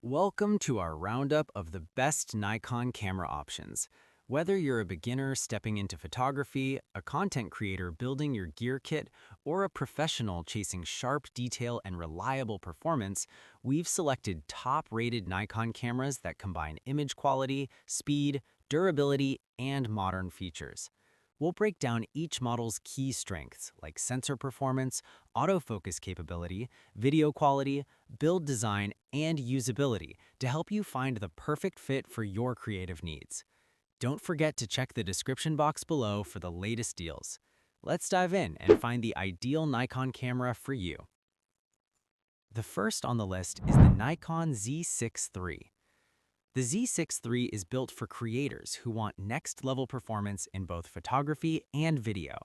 Welcome to our roundup of the best Nikon camera options. Whether you're a beginner stepping into photography, a content creator building your gear kit, or a professional chasing sharp detail and reliable performance, we've selected top-rated Nikon cameras that combine image quality, speed, durability, and modern features. We'll break down each model's key strengths like sensor performance, autofocus capability, video quality, build design, and usability to help you find the perfect fit for your creative needs. Don't forget to check the description box below for the latest deals. Let's dive in and find the ideal Nikon camera for you. The first on the list is the Nikon Z63. The Z63 is built for creators who want next-level performance in both photography and video.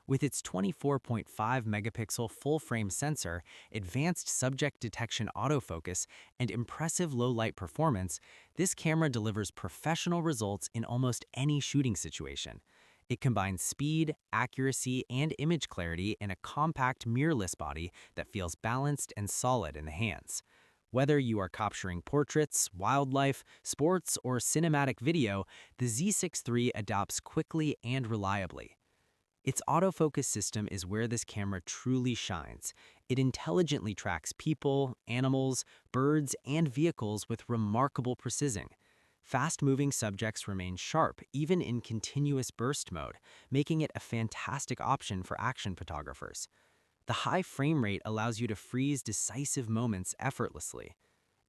With its 24.5 megapixel full-frame sensor, advanced subject detection autofocus, and impressive low-light performance, this camera delivers professional results in almost any shooting situation. It combines speed, accuracy, and image clarity in a compact mirrorless body that feels balanced and solid in the hands. Whether you are capturing portraits, wildlife, sports, or cinematic video, the Z63 adapts quickly and reliably. Its autofocus system is where this camera truly shines. It intelligently tracks people, animals, birds, and vehicles with remarkable precision. Fast-moving subjects remain sharp even in continuous burst mode, making it a fantastic option for action photographers. The high frame rate allows you to freeze decisive moments effortlessly.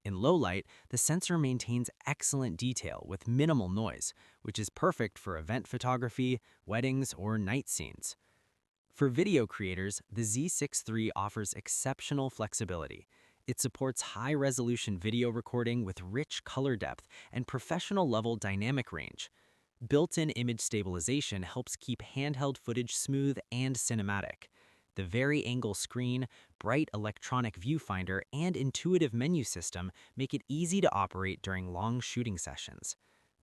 In low light, the sensor maintains excellent detail with minimal noise, which is perfect for event photography, weddings, or night scenes. For video creators, the Z63 offers exceptional flexibility. It supports high-resolution video recording with rich color depth and professional-level dynamic range. Built-in image stabilization helps keep handheld footage smooth and cinematic. The vari-angle screen, bright electronic viewfinder, and intuitive menu system make it easy to operate during long shooting sessions.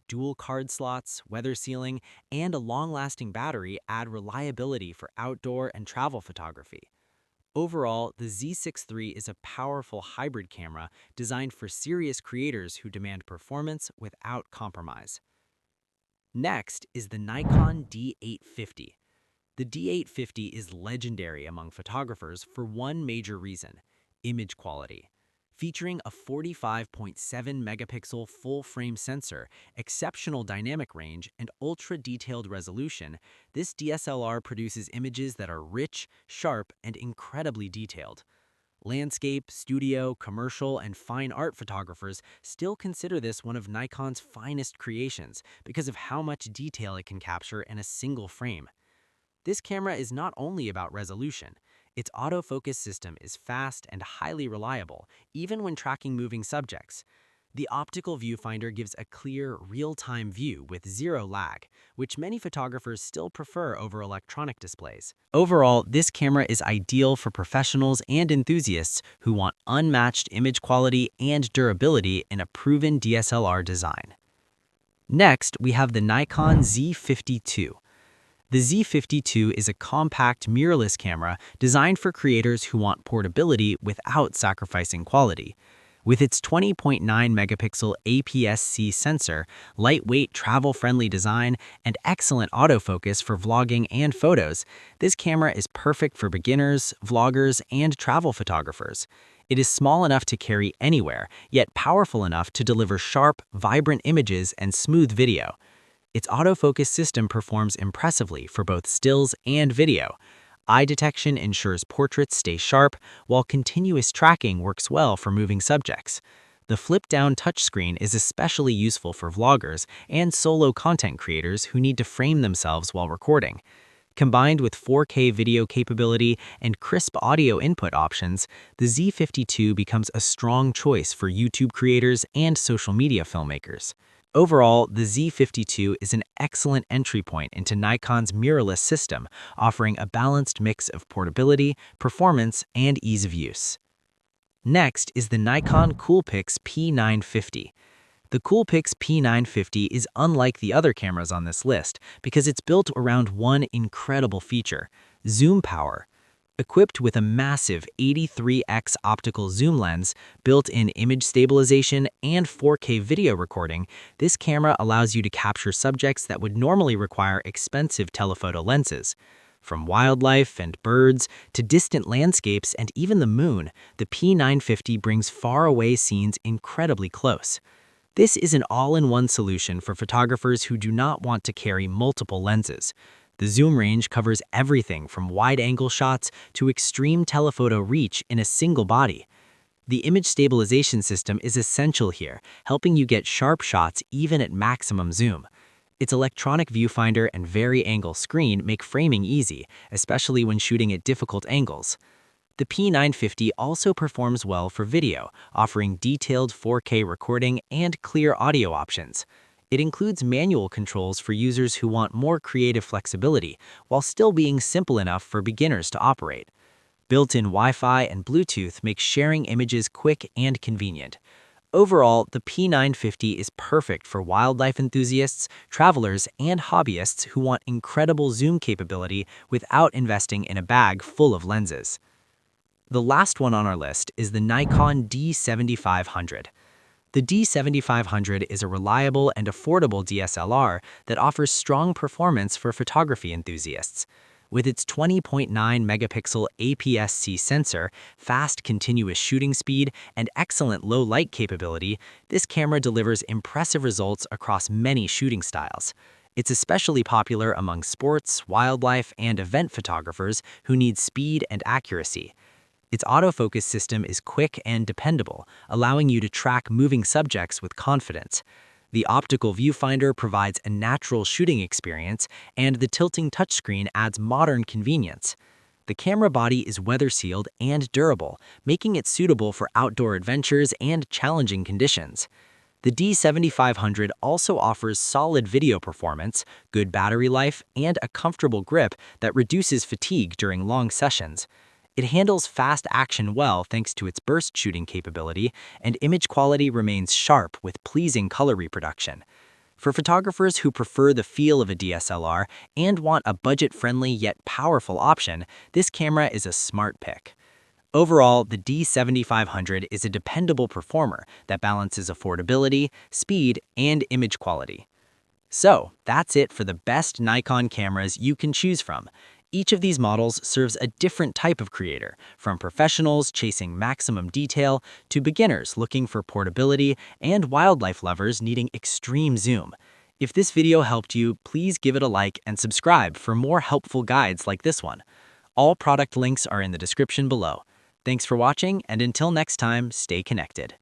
Dual card slots, weather sealing, and a long-lasting battery add reliability for outdoor and travel photography. Overall, the Z63 is a powerful hybrid camera designed for serious creators who demand performance without compromise. Next is the Nikon D850. The D850 is legendary among photographers for one major reason: image quality. Featuring a 45.7 megapixel full-frame sensor, exceptional dynamic range, and ultra-detailed resolution, this DSLR produces images that are rich, sharp, and incredibly detailed. Landscape, studio, commercial, and fine art photographers still consider this one of Nikon's finest creations because of how much detail it can capture in a single frame. This camera is not only about resolution. Its autofocus system is fast and highly reliable, even when tracking moving subjects. The optical viewfinder gives a clear, real-time view with zero lag, which many photographers still prefer over electronic displays. Overall, this camera is ideal for professionals and enthusiasts who want unmatched image quality and durability in a proven DSLR design. Next, we have the Nikon Z52. The Z52 is a compact mirrorless camera designed for creators who want portability without sacrificing quality. With its 20.9 megapixel APS-C sensor, lightweight travel-friendly design, and excellent autofocus for vlogging and photos, this camera is perfect for beginners, vloggers, and travel photographers. It is small enough to carry anywhere, yet powerful enough to deliver sharp, vibrant images and smooth video. Its autofocus system performs impressively for both stills and video. Eye detection ensures portraits stay sharp, while continuous tracking works well for moving subjects. The flip-down touchscreen is especially useful for vloggers and solo content creators who need to frame themselves while recording. Combined with 4K video capability and crisp audio input options, the Z52 becomes a strong choice for YouTube creators and social media filmmakers. Overall, the Z52 is an excellent entry point into Nikon's mirrorless system, offering a balanced mix of portability, performance, and ease of use. Next is the Nikon Coolpix P950. The Coolpix P950 is unlike the other cameras on this list because it's built around one incredible feature: zoom power. Equipped with a massive 83x optical zoom lens, built-in image stabilization, and 4K video recording, this camera allows you to capture subjects that would normally require expensive telephoto lenses. From wildlife and birds to distant landscapes and even the moon, the P950 brings faraway scenes incredibly close. This is an all-in-one solution for photographers who do not want to carry multiple lenses. The zoom range covers everything from wide-angle shots to extreme telephoto reach in a single body. The image stabilization system is essential here, helping you get sharp shots even at maximum zoom. Its electronic viewfinder and vari-angle screen make framing easy, especially when shooting at difficult angles. The P950 also performs well for video, offering detailed 4K recording and clear audio options. It includes manual controls for users who want more creative flexibility, while still being simple enough for beginners to operate. Built-in Wi-Fi and Bluetooth make sharing images quick and convenient. Overall, the P950 is perfect for wildlife enthusiasts, travelers, and hobbyists who want incredible zoom capability without investing in a bag full of lenses. The last one on our list is the Nikon D7500. The D7500 is a reliable and affordable DSLR that offers strong performance for photography enthusiasts. With its 20.9-megapixel APS-C sensor, fast continuous shooting speed, and excellent low light capability, this camera delivers impressive results across many shooting styles. It's especially popular among sports, wildlife, and event photographers who need speed and accuracy. Its autofocus system is quick and dependable, allowing you to track moving subjects with confidence. The optical viewfinder provides a natural shooting experience, and the tilting touchscreen adds modern convenience. The camera body is weather-sealed and durable, making it suitable for outdoor adventures and challenging conditions. The D7500 also offers solid video performance, good battery life, and a comfortable grip that reduces fatigue during long sessions. It handles fast action well thanks to its burst shooting capability, and image quality remains sharp with pleasing color reproduction. For photographers who prefer the feel of a DSLR and want a budget-friendly yet powerful option, this camera is a smart pick. Overall, the D7500 is a dependable performer that balances affordability, speed, and image quality. So, that's it for the best Nikon cameras you can choose from. Each of these models serves a different type of creator, from professionals chasing maximum detail to beginners looking for portability and wildlife lovers needing extreme zoom. If this video helped you, please give it a like and subscribe for more helpful guides like this one. All product links are in the description below. Thanks for watching, and until next time, stay connected.